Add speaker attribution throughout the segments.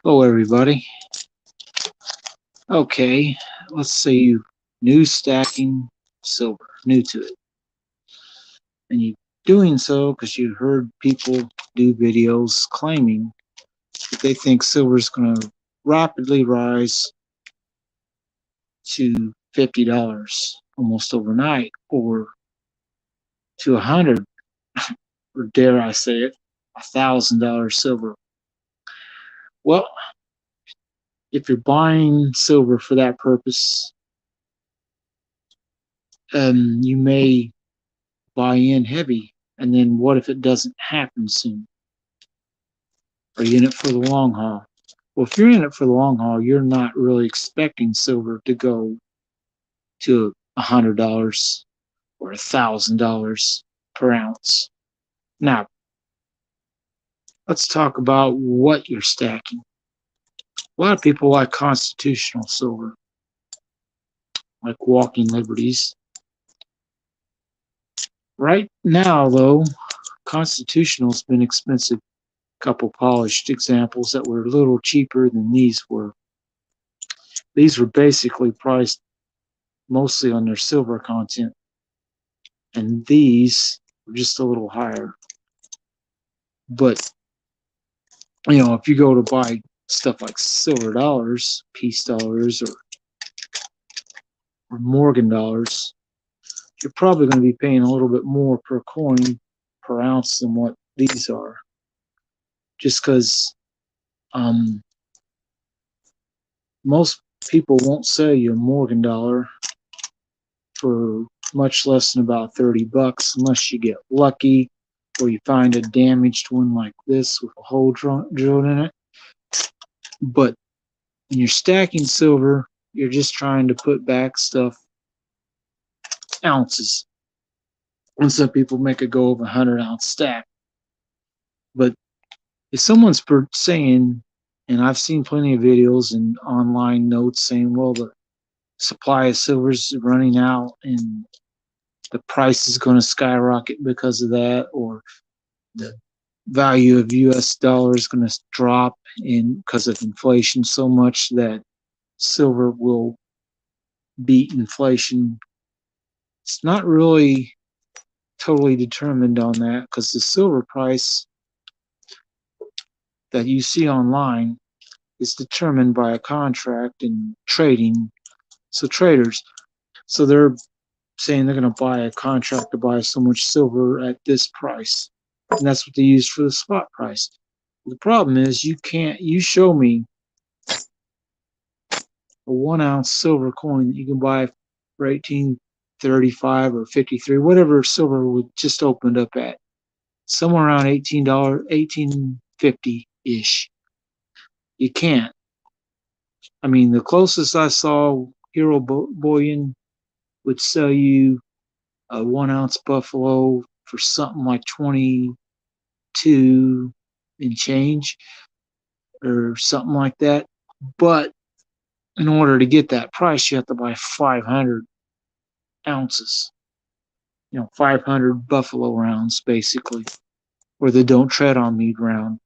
Speaker 1: Hello, everybody. Okay, let's say you new stacking silver, new to it, and you doing so because you heard people do videos claiming that they think silver is going to rapidly rise to $50 almost overnight, or to 100, or dare I say it, $1,000 silver. Well, if you're buying silver for that purpose, you may buy in heavy. And then what if it doesn't happen soon? Are you in it for the long haul? Well, if you're in it for the long haul, you're not really expecting silver to go to $100 or $1,000 per ounce. Now, let's talk about what you're stacking. A lot of people like constitutional silver, like walking liberties. Right now, though, constitutional's been expensive. Couple polished examples that were a little cheaper than these were. These were basically priced mostly on their silver content, and these were just a little higher. But if you go to buy stuff like silver dollars, peace dollars, or Morgan dollars, you're probably going to be paying a little bit more per coin per ounce than what these are, just because most people won't sell you a Morgan dollar for much less than about $30 unless you get lucky or you find a damaged one like this with a hole drilled in it. But when you're stacking silver, you're just trying to put back stuff, ounces. And some people make a go of a 100-ounce stack. But if someone's saying, and I've seen plenty of videos and online notes saying, well, the supply of silver is running out and the price is going to skyrocket because of that, or the value of US dollar is going to drop because of inflation so much that silver will beat inflation. It's not really totally determined on that, because the silver price that you see online is determined by a contract and trading. So traders, so they're saying they're going to buy a contract to buy so much silver at this price, and that's what they use for the spot price. The problem is you show me a 1 ounce silver coin that you can buy for 1835 or 53, whatever silver would just opened up at, somewhere around $18, 1850 ish. You can't. I mean, the closest I saw, Hero Bullion would sell you a 1 ounce buffalo for something like 22 and change or something like that. But in order to get that price, you have to buy 500 ounces, 500 buffalo rounds, basically, or the don't tread on me round.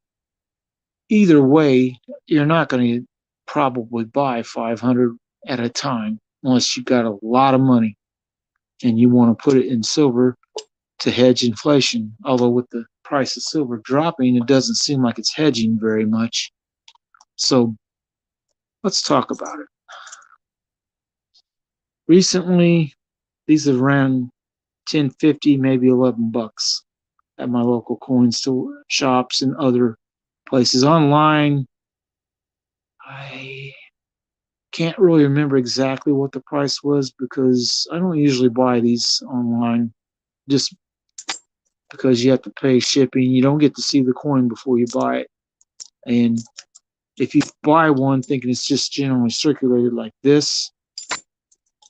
Speaker 1: Either way, you're not going to probably buy 500 at a time unless you've got a lot of money and you want to put it in silver to hedge inflation. Although with the price of silver dropping, it doesn't seem like it's hedging very much. So let's talk about it. Recently, these have ran 10.50, maybe $11 at my local coin store shops and other places. Online, I can't really remember exactly what the price was because I don't usually buy these online, just because you have to pay shipping. You don't get to see the coin before you buy it. And if you buy one thinking it's just generally circulated like this,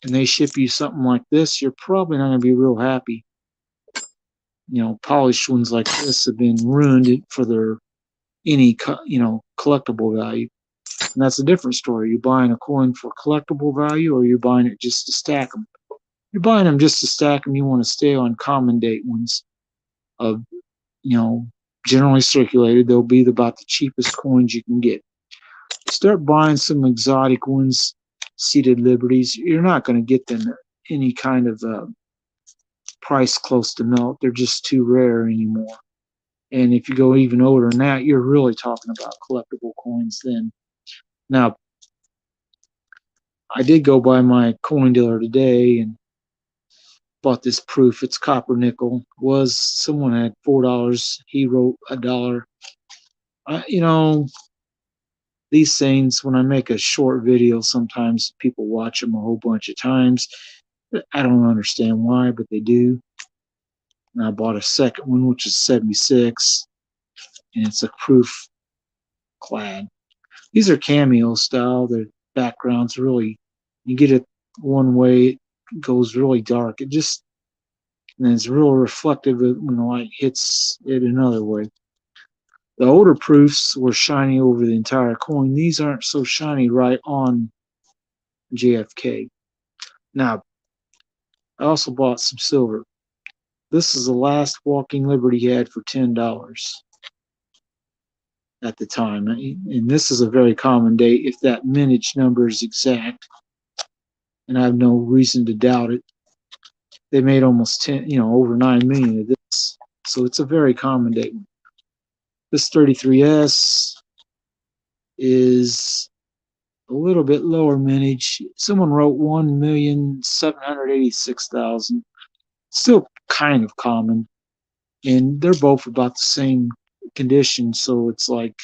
Speaker 1: and they ship you something like this, you're probably not going to be real happy. Polished ones like this have been ruined for their collectible value. And that's a different story. You're buying a coin for collectible value, or you're buying it just to stack them. You're buying them just to stack them. You want to stay on common date ones, generally circulated. They'll be about the cheapest coins you can get. Start buying some exotic ones, seated liberties. You're not going to get them at any kind of price close to melt. They're just too rare anymore. And if you go even older than that, you're really talking about collectible coins then. Now, I did go by my coin dealer today and bought this proof. It's copper nickel. Was someone had $4. He wrote $1. You know, these things, when I make a short video, sometimes people watch them a whole bunch of times. I don't understand why, but they do. And I bought a second one, which is 76, and it's a proof clad. These are cameo style. The background's really, you get it one way, it goes really dark. It just, and it's real reflective when the light hits it another way. The older proofs were shiny over the entire coin. These aren't so shiny right on JFK. Now, I also bought some silver. This is the last Walking Liberty he had for $10 at the time. And this is a very common date if that mintage number is exact. And I have no reason to doubt it. They made almost 10, over 9 million of this. So it's a very common date. This 33S is a little bit lower mintage. Someone wrote 1,786,000. Still kind of common. And they're both about the same condition, so it's like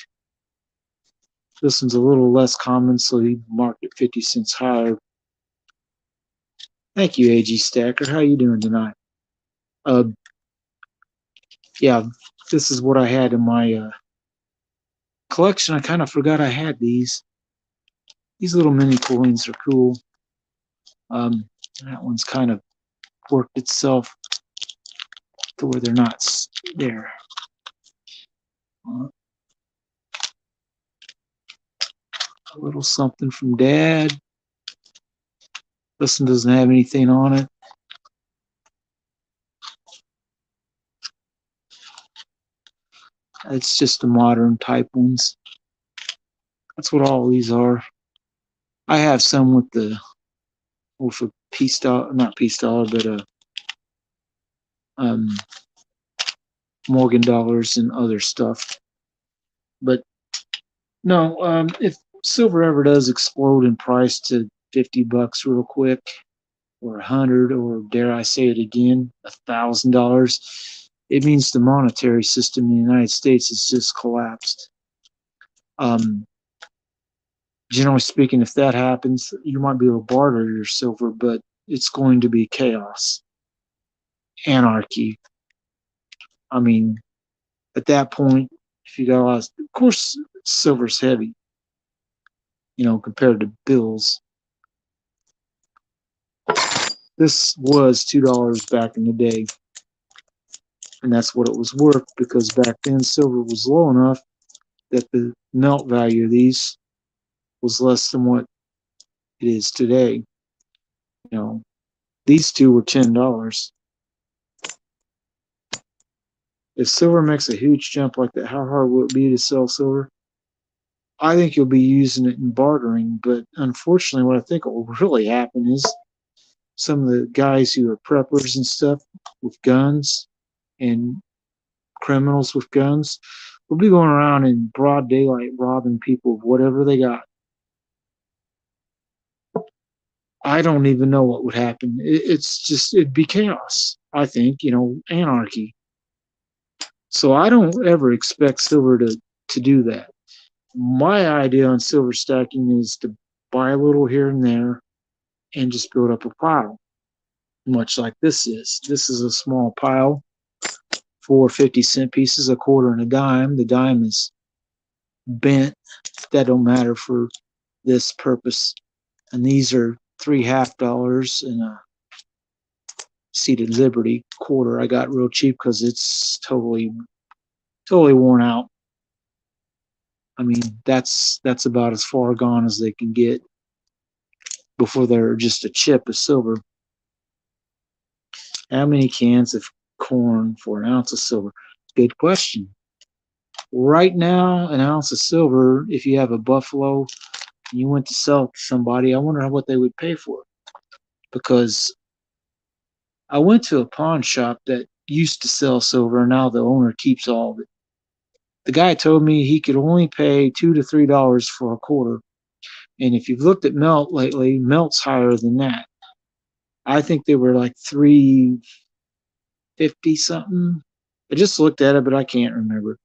Speaker 1: this one's a little less common, so he marked it 50 cents higher. Thank you, AG Stacker. How you doing tonight? Yeah, this is what I had in my collection. I kind of forgot I had these. These little mini coins are cool. That one's kind of worked itself to where they're not there. A little something from Dad. This one doesn't have anything on it. It's just the modern type ones. That's what all these are. I have some with a peace dollar, not peace dollar, but Morgan dollars and other stuff. But no, if silver ever does explode in price to $50 real quick, or 100, or dare I say it again, $1,000, it means the monetary system in the United States has just collapsed. Generally speaking, if that happens, you might be able to barter your silver, but it's going to be chaos, anarchy. I mean, at that point, if you got a lot of course, silver's heavy, compared to bills. This was $2 back in the day, and that's what it was worth, because back then silver was low enough that the melt value of these was less than what it is today. These two were $10. If silver makes a huge jump like that, how hard will it be to sell silver? I think you'll be using it in bartering, but unfortunately what I think will really happen is some of the guys who are preppers and stuff with guns and criminals with guns will be going around in broad daylight robbing people of whatever they got. I don't even know what would happen. It'd be chaos, I think, anarchy. So I don't ever expect silver to do that. My idea on silver stacking is to buy a little here and there and just build up a pile, much like this is. This is a small pile, 4 50-cent pieces, a quarter and a dime. The dime is bent. That don't matter for this purpose. And these are $3 half and a seated Liberty quarter. I got real cheap because it's totally worn out. I mean, that's about as far gone as they can get before they're just a chip of silver. How many cans of corn for an ounce of silver? Good question. Right now, an ounce of silver, if you have a buffalo and you went to sell it to somebody, I wonder what they would pay for it. Because I went to a pawn shop that used to sell silver, and now the owner keeps all of it. The guy told me he could only pay $2 to $3 for a quarter. And if you've looked at melt lately, melt's higher than that. I think they were like 350 something. I just looked at it, but I can't remember.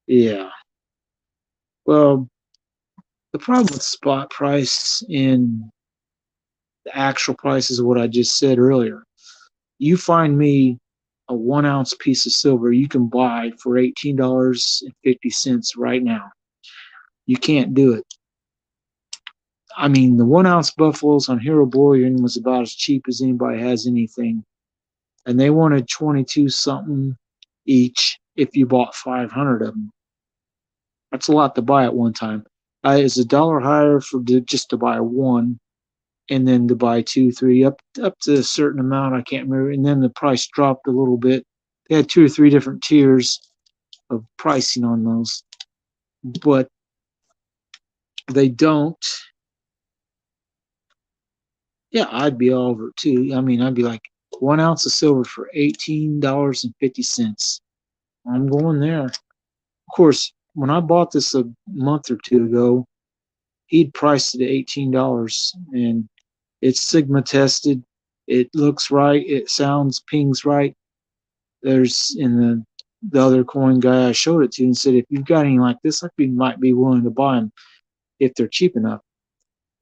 Speaker 1: Yeah. Well, the problem with spot price and the actual price is what I just said earlier. You find me a 1 ounce piece of silver you can buy for $18.50 right now. You can't do it. I mean, the 1 ounce buffaloes on Hero Bullion was about as cheap as anybody has anything. And they wanted 22 something each if you bought 500 of them. That's a lot to buy at one time. It's $1 higher for just to buy one, and then to buy two, three, up to a certain amount. I can't remember. And then the price dropped a little bit. They had two or three different tiers of pricing on those, but they don't. Yeah, I'd be all over it too. I mean, I'd be like 1 ounce of silver for $18.50. I'm going there. Of course, when I bought this a month or two ago, he'd priced it at $18, and it's Sigma tested. It looks right. It sounds, pings right. There's in the other coin guy I showed it to and said, if you've got any like this, I might be willing to buy them if they're cheap enough.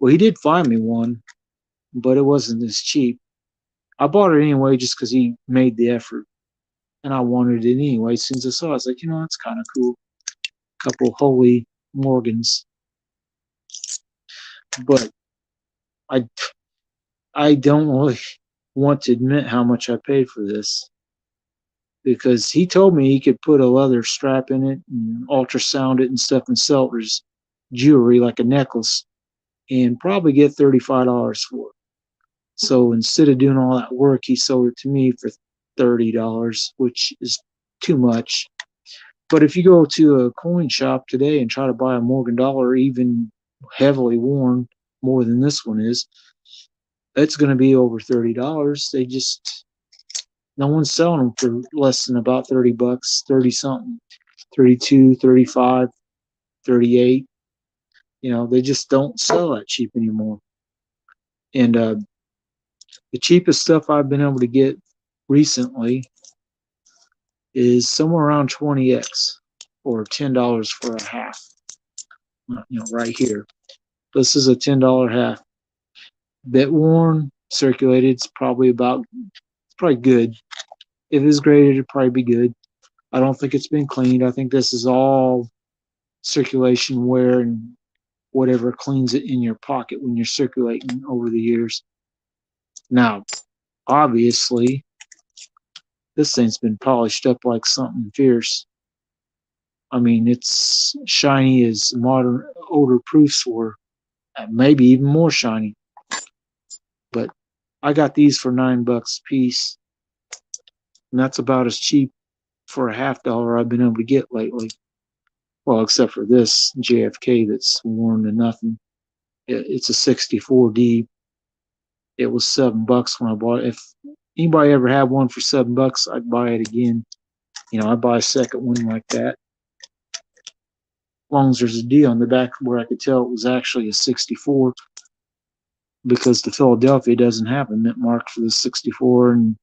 Speaker 1: Well, he did find me one, but it wasn't as cheap. I bought it anyway just because he made the effort, and I wanted it anyway. Since I saw it, I was like, that's kind of cool. A couple Holy Morgans, but I I don't really want to admit how much I paid for this because he told me he could put a leather strap in it and ultrasound it and stuff and sell it as jewelry like a necklace and probably get $35 for it. So instead of doing all that work, he sold it to me for $30, which is too much. But if you go to a coin shop today and try to buy a Morgan dollar, even heavily worn, more than this one is, it's going to be over $30. No one's selling them for less than about $30, 30 something, 32, 35, 38. They just don't sell that cheap anymore. And the cheapest stuff I've been able to get recently is somewhere around 20x or $10 for a half. Right here. This is a $10 half. Bit worn, circulated. It's probably good. If it's graded, it'd probably be good. I don't think it's been cleaned. I think this is all circulation wear and whatever cleans it in your pocket when you're circulating over the years. Now, obviously, this thing's been polished up like something fierce. I mean, it's shiny as modern older proofs were, maybe even more shiny. But I got these for $9 a piece, and that's about as cheap for a $0.50 I've been able to get lately. Well, except for this JFK that's worn to nothing. It's a 64D. It was $7 when I bought it. If anybody ever had one for $7, I'd buy it again. I'd buy a second one like that. As long as there's a D on the back where I could tell it was actually a 64, because the Philadelphia doesn't have a mint mark for the 64, and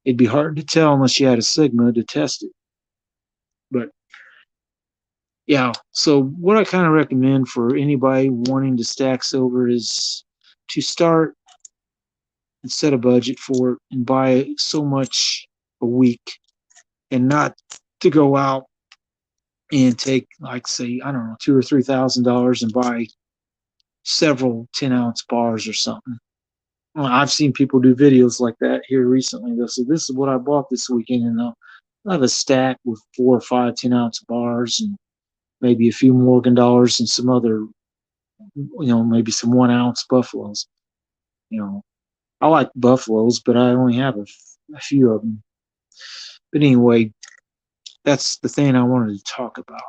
Speaker 1: it'd be hard to tell unless you had a Sigma to test it. But yeah, so what I kind of recommend for anybody wanting to stack silver is to start and set a budget for it and buy so much a week, and not to go out and take, like, say, I don't know, $2,000 or $3,000 and buy several 10-ounce bars or something. Well, I've seen people do videos like that here recently. They'll say, this is what I bought this weekend, and they'll have a stack with 4 or 5 10-ounce bars and maybe a few Morgan dollars and some other, maybe some 1 ounce buffaloes. You know, I like buffaloes, but I only have a few of them. But anyway, that's the thing I wanted to talk about.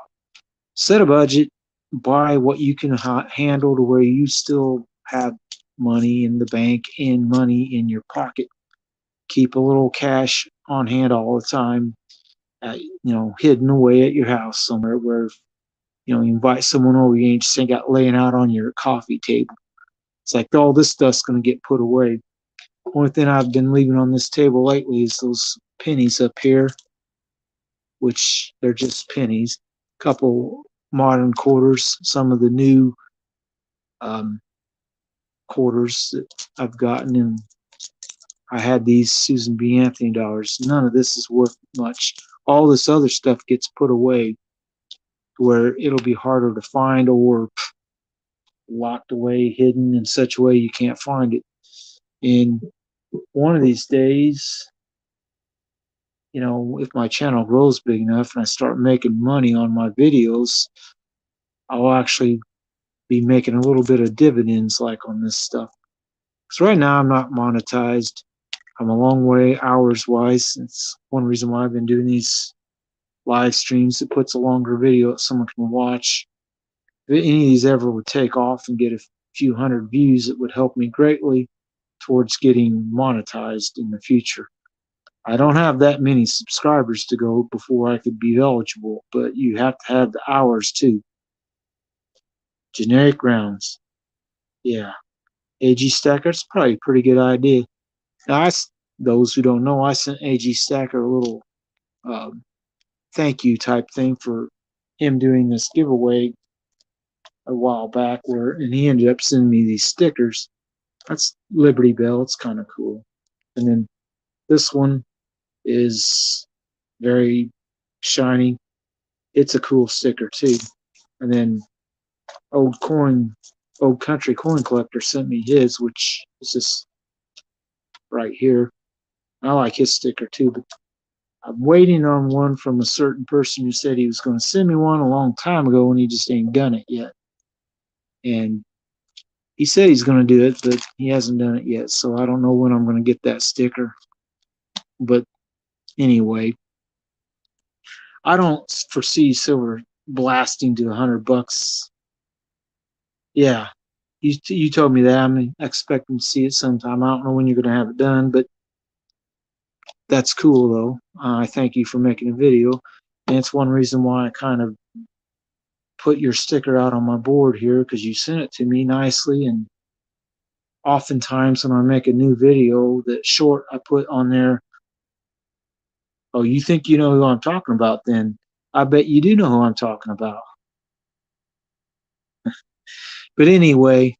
Speaker 1: Set a budget, buy what you can handle to where you still have money in the bank and money in your pocket. Keep a little cash on hand all the time, hidden away at your house somewhere where, you invite someone over, you ain't just ain't got laying out on your coffee table. It's like all this stuff's going to get put away. Only thing I've been leaving on this table lately is those pennies up here, which they're just pennies. A couple modern quarters, some of the new um, quarters that I've gotten, and I had these Susan B. Anthony dollars. None of this is worth much. All this other stuff gets put away where it'll be harder to find or locked away, hidden in such a way you can't find it. And one of these days, if my channel grows big enough and I start making money on my videos, I'll actually be making a little bit of dividends like on this stuff. Because right now I'm not monetized. I'm a long way hours wise. It's one reason why I've been doing these live streams. It puts a longer video that someone can watch. If any of these ever would take off and get a few hundred views, it would help me greatly towards getting monetized in the future. I don't have that many subscribers to go before I could be eligible, but you have to have the hours too. Generic rounds. Yeah. AG Stacker, it's probably a pretty good idea. Now, those who don't know, I sent AG Stacker a little thank you type thing for him doing this giveaway a while back, and he ended up sending me these stickers. That's Liberty Bell. It's kind of cool. And then this one is very shiny. It's a cool sticker too. And then Old Country Coin Collector sent me his, which is just right here. I like his sticker too, but I'm waiting on one from a certain person who said he was going to send me one a long time ago, and he just ain't done it yet. And he said he's going to do it, but he hasn't done it yet. So I don't know when I'm going to get that sticker. But anyway, I don't foresee silver blasting to $100. Yeah, you told me that. I'm expecting to see it sometime. I don't know when you're going to have it done, but that's cool though. I thank you for making a video, and it's one reason why I kind of put your sticker out on my board here, because you sent it to me nicely. And oftentimes when I make a new video that's short, I put on there, oh, you think you know who I'm talking about? Then I bet you do know who I'm talking about. But anyway,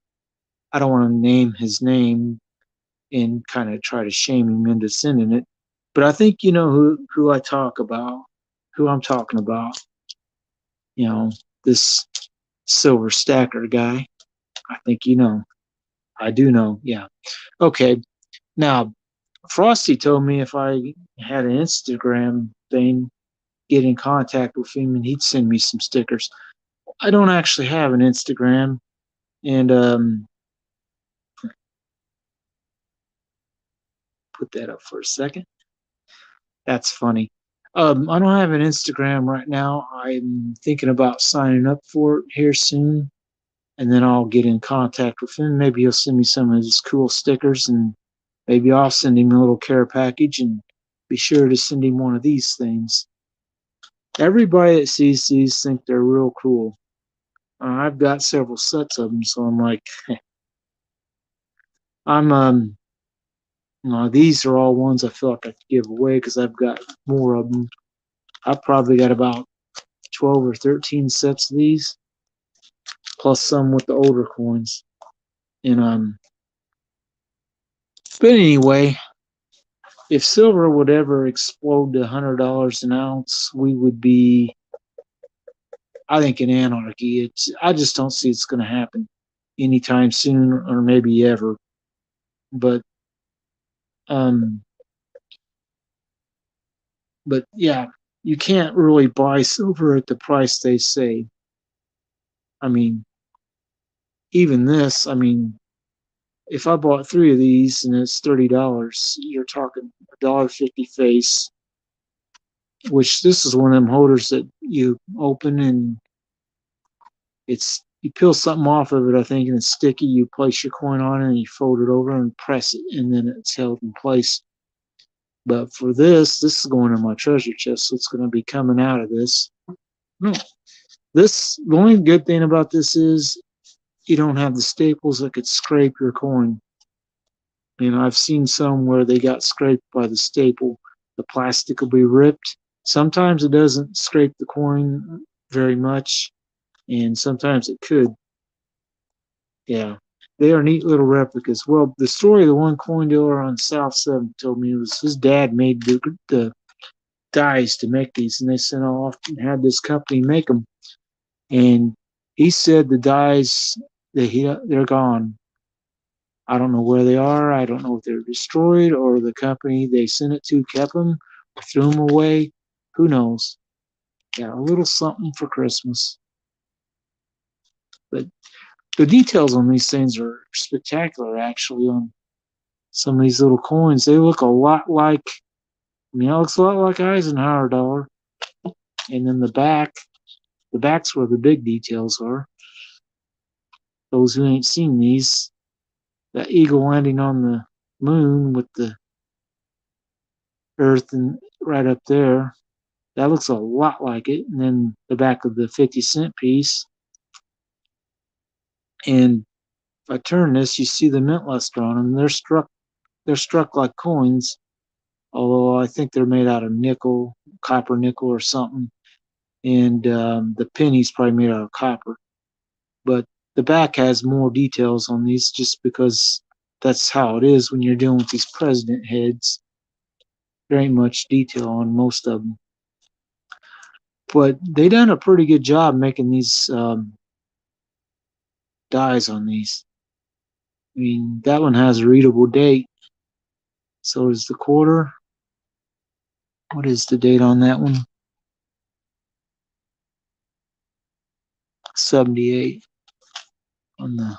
Speaker 1: I don't want to name his name and kind of try to shame him into sending it. But I think you know who I talk about, who I'm talking about. This silver stacker guy. I think you know. I do know. Yeah. Okay. Now, Frosty told me if I had an Instagram thing, get in contact with him and he'd send me some stickers. I don't actually have an Instagram, and put that up for a second. That's funny. I don't have an Instagram right now. I'm thinking about signing up for it here soon, and then I'll get in contact with him. Maybe he'll send me some of his cool stickers, and maybe I'll send him a little care package, and be sure to send him one of these things. Everybody that sees these think they're real cool. I've got several sets of them, so I'm like, I'm these are all ones I feel like I could give away because I've got more of them. I've probably got about 12 or 13 sets of these, plus some with the older coins. And but anyway, if silver would ever explode to $100 an ounce, we would be, I think, in anarchy. I just don't see it's going to happen anytime soon, or maybe ever. But yeah, you can't really buy silver at the price they say. I mean, even this, if I bought 3 of these and it's $30, you're talking $1.50 face, which this is one of them holders that you open and you peel something off of it, I think, and it's sticky. You place your coin on it and you fold it over and press it, and then it's held in place. But for this is going in my treasure chest, so it's going to be coming out of this. No, the only good thing about this is you don't have the staples that could scrape your coin. I've seen some where they got scraped by the staple. The plastic will be ripped. Sometimes it doesn't scrape the coin very much, and sometimes it could. Yeah, they are neat little replicas. Well, the story of the one coin dealer on South 7 told me was his dad made the dies to make these, and they sent off and had this company make them. And he said the dies they're gone. I don't know where they are. I don't know if they're destroyed or the company they sent it to kept them or threw them away. Who knows? Yeah, a little something for Christmas. But the details on these things are spectacular, actually, on some of these little coins. They look a lot like, it looks a lot like Eisenhower dollar. And then the back's where the big details are. Those who ain't seen these, that eagle landing on the moon with the earth and right up there, that looks a lot like it. And then the back of the 50-cent piece. And if I turn this, you see the mint luster on them. They're struck like coins, although I think they're made out of nickel, copper nickel or something. And the penny's probably made out of copper. But the back has more details on these just because that's how it is when you're dealing with these president heads. There ain't much detail on most of them. But they done a pretty good job making these dies on these. That one has a readable date. So is the quarter. What is the date on that one? 78. On the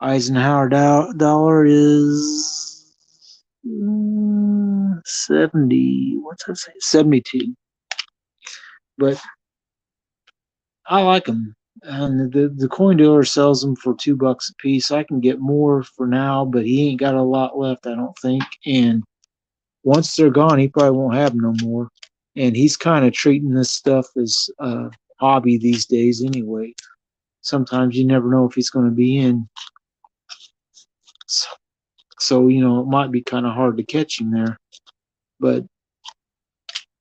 Speaker 1: Eisenhower dollar is 70. What's that say? 72. But I like them. And the coin dealer sells them for $2 a piece. I can get more for now, but he ain't got a lot left, I don't think. And once they're gone, he probably won't have no more. And he's kind of treating this stuff as a hobby these days anyway. Sometimes you never know if he's going to be in. So, it might be kind of hard to catch him there. But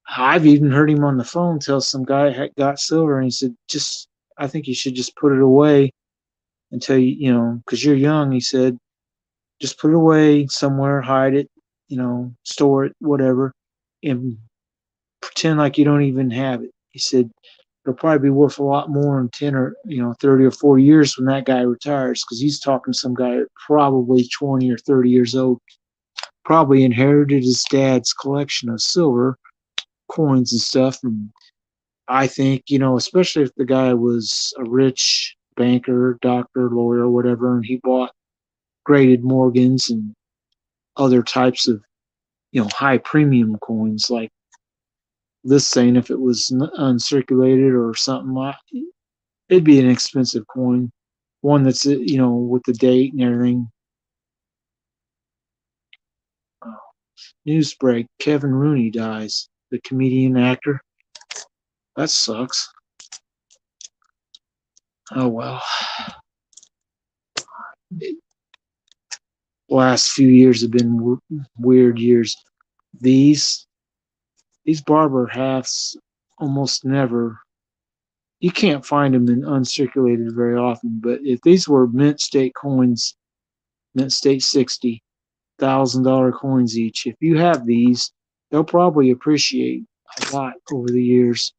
Speaker 1: I've even heard him on the phone tell some guy had got silver, and he said, I think you should just put it away until because you're young, he said, just put it away somewhere, hide it, store it, whatever, and pretend like you don't even have it. He said, it'll probably be worth a lot more in 10 or 30 or 40 years when that guy retires, because he's talking to some guy probably 20 or 30 years old, probably inherited his dad's collection of silver coins and stuff. And I think, especially if the guy was a rich banker, doctor, lawyer, whatever, and he bought graded Morgans and other types of high premium coins like this thing, if it was uncirculated or something like, it'd be an expensive coin, one that's with the date and everything. News break: Kevin Rooney dies. The comedian actor. That sucks. Oh well. Last few years have been weird years. These barber hats almost never. You can't find them in uncirculated very often. But if these were mint state coins, mint state $60,000 coins each, if you have these, they'll probably appreciate a lot over the years.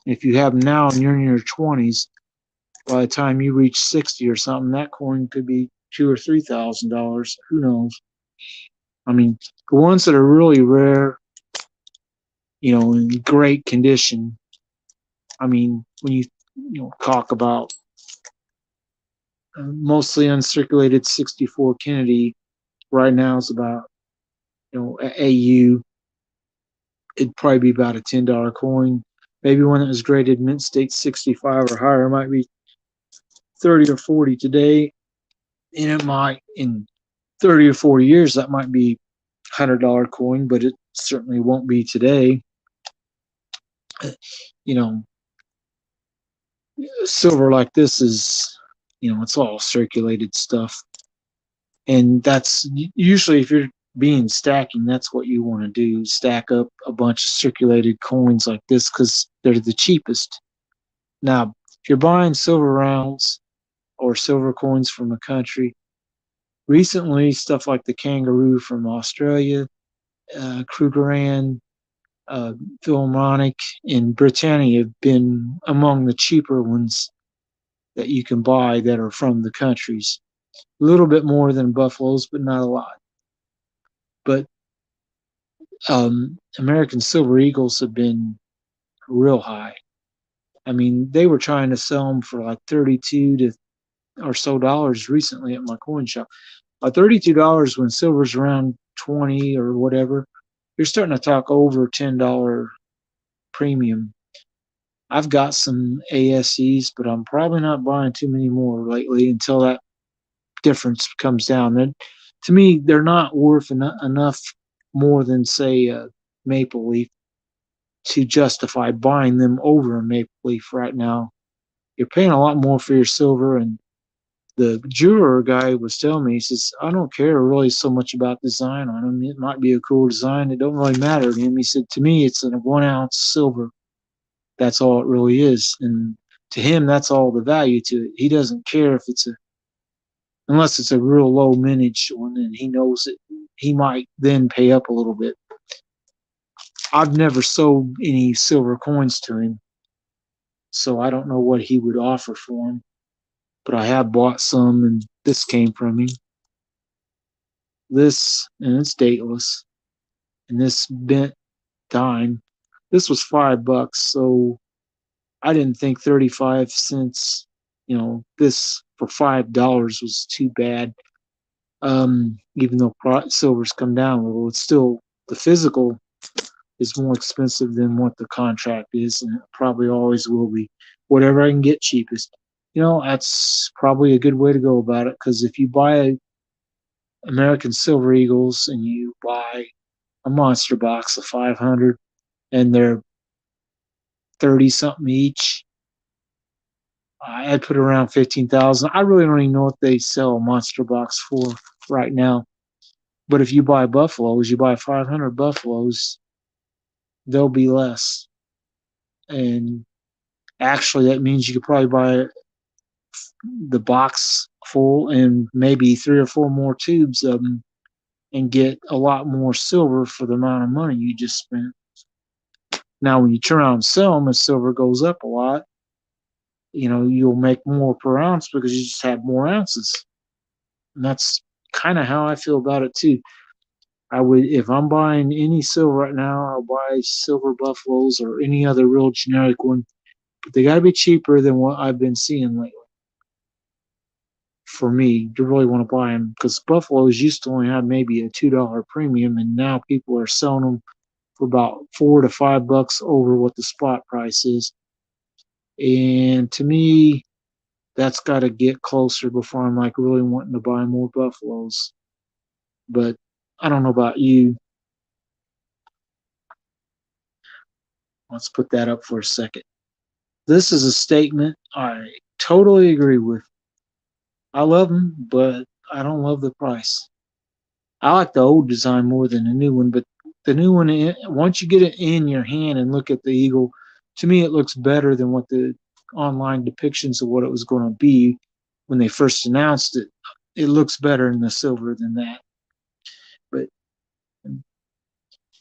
Speaker 1: If you have them now and you're in your 20s, by the time you reach 60 or something, that coin could be $2,000 or $3,000. Who knows? The ones that are really rare, in great condition. When you talk about mostly uncirculated 64 Kennedy right now is about, AU. It'd probably be about a $10 coin. Maybe one that was graded mint state 65 or higher might be 30 or 40 today. And it might, in 30 or 40 years, that might be $100 coin, but it certainly won't be today. You know, silver like this is, it's all circulated stuff. And that's usually, if you're being stacking, that's what you want to do: stack up a bunch of circulated coins like this because they're the cheapest. Now, if you're buying silver rounds or silver coins from a country, recently stuff like the kangaroo from Australia, Krugerrand, uh, Philharmonic, and Britannia have been among the cheaper ones that you can buy that are from the countries. A little bit more than Buffalo's, but not a lot. But American Silver Eagles have been real high. I mean, they were trying to sell them for like 32 to or so dollars recently at my coin shop. $32 when silver's around 20 or whatever, you're starting to talk over $10 premium. I've got some ASEs, but I'm probably not buying too many more lately until that difference comes down. Then, to me, they're not worth enough more than, say, a Maple Leaf to justify buying them over a Maple Leaf right now. You're paying a lot more for your silver, and the jeweler guy was telling me, he says, I don't care really so much about design on them. It might be a cool design. It don't really matter to him. He said, to me, it's a 1 ounce silver. That's all it really is. And to him, that's all the value to it. He doesn't care if it's unless it's a real low mintage one, and he knows it. He might then pay up a little bit. I've never sold any silver coins to him, so I don't know what he would offer for them. But I have bought some, and this came from him. This, and it's dateless, and this bent dime. This was $5, so I didn't think 35 cents, this for $5 was too bad. Even though silver's come down a little, it's still, the physical is more expensive than what the contract is, and it probably always will be. Whatever I can get cheapest. That's probably a good way to go about it, because if you buy American Silver Eagles and you buy a monster box of 500 and they're 30 something each, I'd put around 15,000. I really don't even know what they sell a monster box for right now. But if you buy Buffaloes, you buy 500 Buffaloes, they'll be less. And actually, that means you could probably buy the box full and maybe 3 or 4 more tubes of them and get a lot more silver for the amount of money you just spent. Now, when you turn around and sell them, as silver goes up a lot, you'll make more per ounce because you just have more ounces. And that's kind of how I feel about it too. I would, if I'm buying any silver right now, I'll buy silver Buffaloes or any other real generic one, but they got to be cheaper than what I've been seeing lately. For me, to really want to buy them, because Buffaloes used to only have maybe a $2 premium, and now people are selling them for about $4 to $5 over what the spot price is. And to me, that's got to get closer before I'm like really wanting to buy more Buffaloes. But I don't know about you. Let's put that up for a second. This is a statement I totally agree with. I love them, but I don't love the price. I like the old design more than the new one, but the new one, once you get it in your hand and look at the eagle, to me it looks better than what the online depictions of what it was going to be when they first announced it. It looks better in the silver than that. But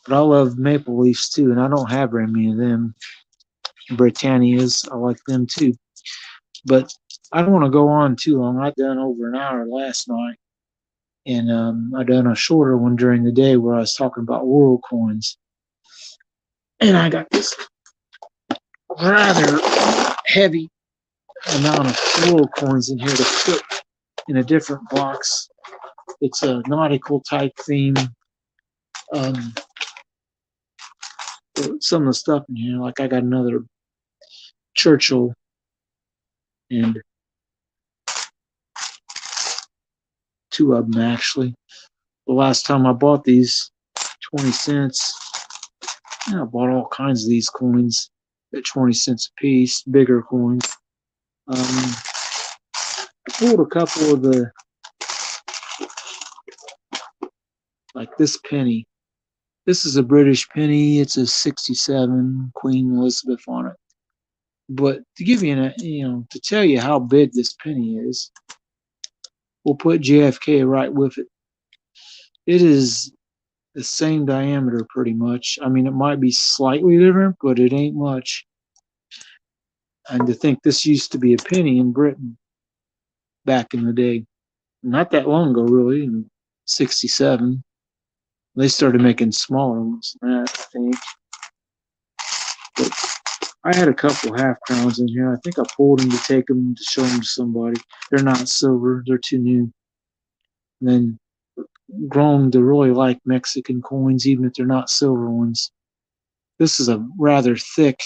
Speaker 1: I love Maple Leafs too, and I don't have very many of them. Britannias, I like them too. But I don't want to go on too long. I've done over an hour last night, and I done a shorter one during the day where I was talking about world coins. And I got this rather heavy amount of world coins in here to put in a different box. It's a nautical type theme. Um, some of the stuff in here, like I got another Churchill, and two of them actually. The last time I bought these, 20 cents. I bought all kinds of these coins at 20 cents a piece, bigger coins. I pulled a couple of the, like this penny. This is a British penny. It's a 67 Queen Elizabeth on it. But to give you to tell you how big this penny is, we'll put JFK right with it. It is the same diameter pretty much. I mean, it might be slightly different, but it ain't much. And to think this used to be a penny in Britain back in the day. Not that long ago, really, in 67. They started making smaller ones than that, I think. But I had a couple half crowns in here. I think I pulled them to take them to show them to somebody. They're not silver. They're too new. And then grown to really like Mexican coins, even if they're not silver ones. This is a rather thick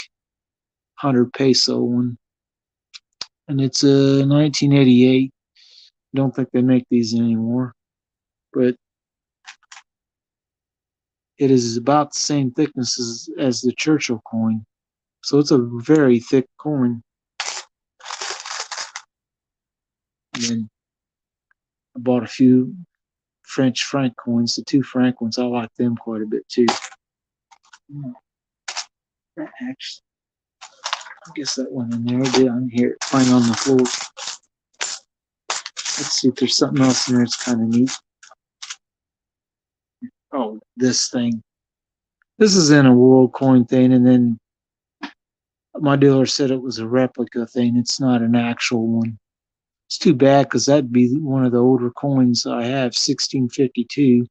Speaker 1: 100 peso one. And it's a 1988. Don't think they make these anymore. But it is about the same thickness as the Churchill coin. So it's a very thick coin. And then I bought a few French franc coins, the 2 franc ones. I like them quite a bit too. That actually, I guess that one in there. Down here, lying on the floor. Let's see if there's something else in there that's kind of neat. Oh, this thing. This is in a world coin thing, and then my dealer said it was a replica thing. It's not an actual one. It's too bad because that'd be one of the older coins I have, 1652.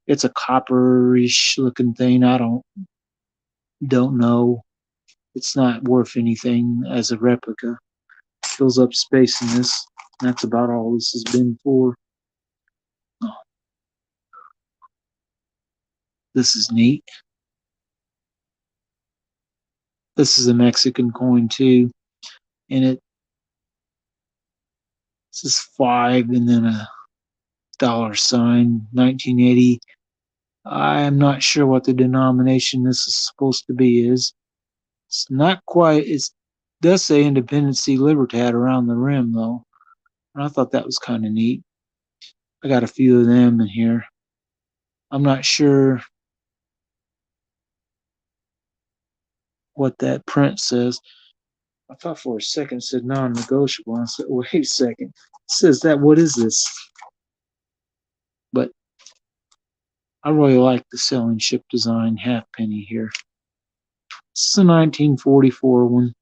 Speaker 1: It's a copperish looking thing. I don't know. It's not worth anything as a replica. It fills up space in this. That's about all this has been for. Oh. This is neat. This is a Mexican coin too. And this is 5 and then a dollar sign, 1980. I'm not sure what the denomination this is supposed to be is. It's not quite, it does say Independencia Libertad around the rim though. And I thought that was kind of neat. I got a few of them in here. I'm not sure what that print says. I thought for a second it said non-negotiable. I said, wait a second. It says that, what is this? But I really like the sailing ship design halfpenny here. It's a 1944 one.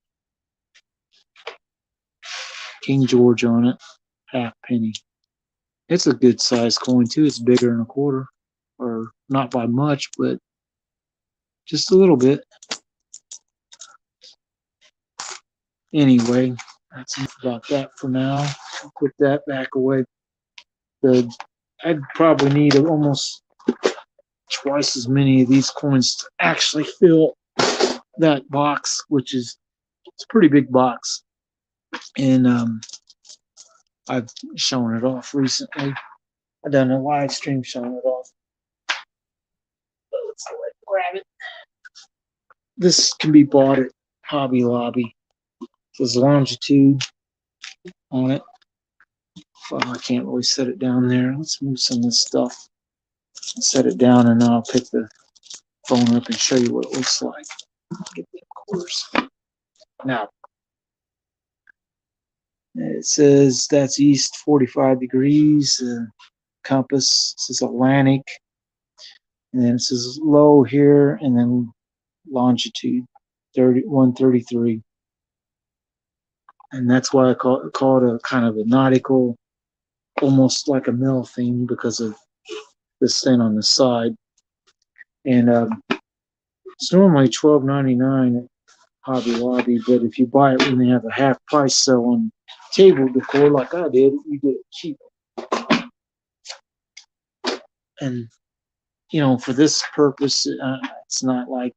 Speaker 1: King George on it, halfpenny. It's a good size coin too. It's bigger than a quarter, or not by much, but just a little bit. Anyway, that's enough about that for now. I'll put that back away. I'd probably need almost twice as many of these coins to actually fill that box, which is, it's a pretty big box. And I've shown it off recently. I've done a live stream showing it off. Let's grab it. This can be bought at Hobby Lobby. There's longitude on it. Well, I can't really set it down there. Let's move some of this stuff. Set it down, and I'll pick the phone up and show you what it looks like. Get the quarters. Now, it says that's east 45 degrees. Compass says Atlantic. And then it says low here, and then longitude 133. And that's why I call it a kind of a nautical, almost like a mill theme because of this thing on the side. And it's normally $12.99 at Hobby Lobby, but if you buy it when they have a half price sale on table decor like I did, you get it cheaper. And for this purpose, it's not like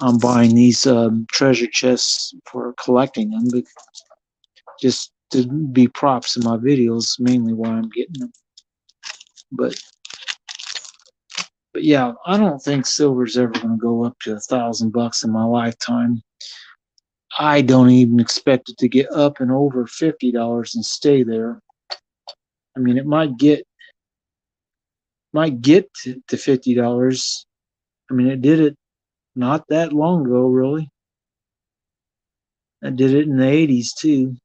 Speaker 1: I'm buying these treasure chests for collecting them, but just to be props in my videos, mainly why I'm getting them. But yeah, I don't think silver's ever going to go up to $1,000 in my lifetime. I don't even expect it to get up and over $50 and stay there. I mean, it might get to $50. I mean, it did it not that long ago, really. I did it in the 80s too.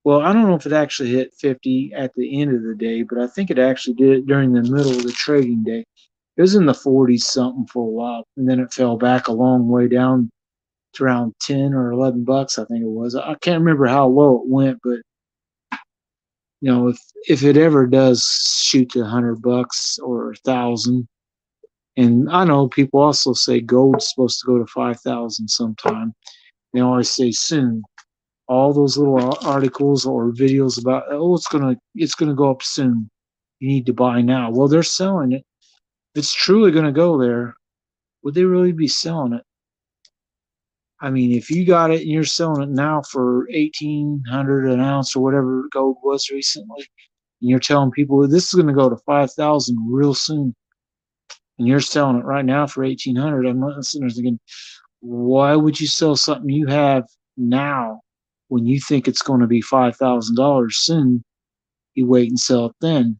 Speaker 1: Well, I don't know if it actually hit 50 at the end of the day, but I think it actually did it during the middle of the trading day. It was in the 40s something for a while, and then it fell back a long way down to around 10 or $11, I think it was. I can't remember how low it went, but if it ever does shoot to $100 or 1,000, and I know people also say gold's supposed to go to 5,000 sometime. They always say soon. All those little articles or videos about, oh, it's gonna go up soon. You need to buy now. Well, they're selling it. If it's truly gonna go there, would they really be selling it? I mean, if you got it and you're selling it now for 1,800 an ounce or whatever gold was recently, and you're telling people this is gonna go to 5,000 real soon, and you're selling it right now for 1,800, I'm not sitting there thinking, why would you sell something you have now when you think it's going to be $5,000 soon? You wait and sell it then.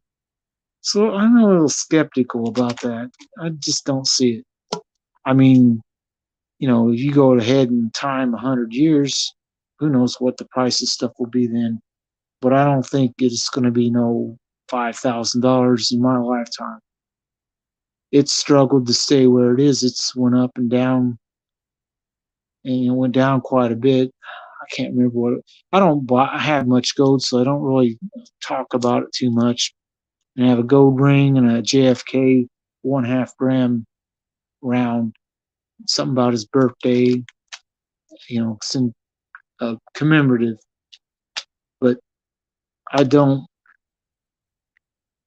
Speaker 1: So I'm a little skeptical about that. I just don't see it. I mean, if you go ahead in time 100 years, who knows what the price of stuff will be then. But I don't think it's going to be no $5,000 in my lifetime. It's struggled to stay where it is. It's went up and down, and it went down quite a bit. I can't remember what I have much gold, so I don't really talk about it too much. And I have a gold ring and a JFK 1/2 gram round. Something about his birthday, some commemorative. But I don't.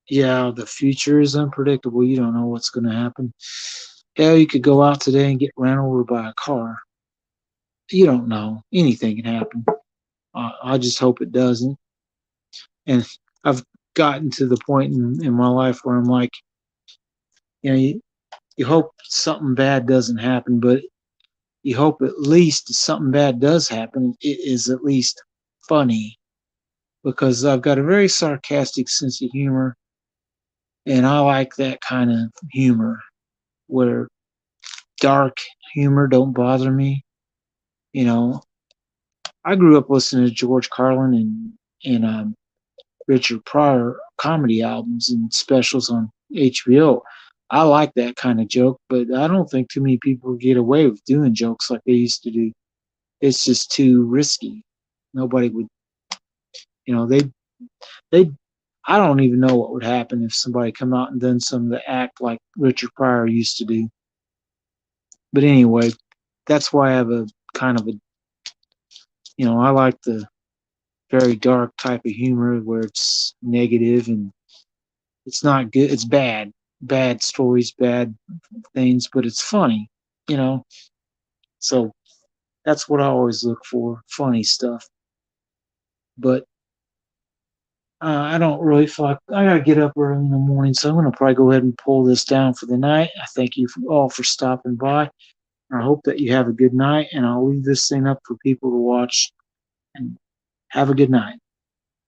Speaker 1: Yeah, the future is unpredictable. You don't know what's going to happen. Yeah, you could go out today and get ran over by a car. You don't know. Anything can happen. I just hope it doesn't. And I've gotten to the point in my life where I'm like, you hope something bad doesn't happen, but you hope at least if something bad does happen, it is at least funny, because I've got a very sarcastic sense of humor, and I like that kind of humor where dark humor don't bother me. You know, I grew up listening to George Carlin and Richard Pryor comedy albums and specials on HBO. I like that kind of joke, but I don't think too many people get away with doing jokes like they used to do. It's just too risky. Nobody would, they. I don't even know what would happen if somebody come out and done some of the act like Richard Pryor used to do. But anyway, that's why I have a kind of a, I like the very dark type of humor where it's negative and it's not good. It's bad stories, bad things, but it's funny, you know. So that's what I always look for, funny stuff. But I don't really feel like I gotta get up early in the morning, so I'm gonna probably go ahead and pull this down for the night. I thank you all for stopping by. I hope that you have a good night, and I'll leave this thing up for people to watch. And have a good night.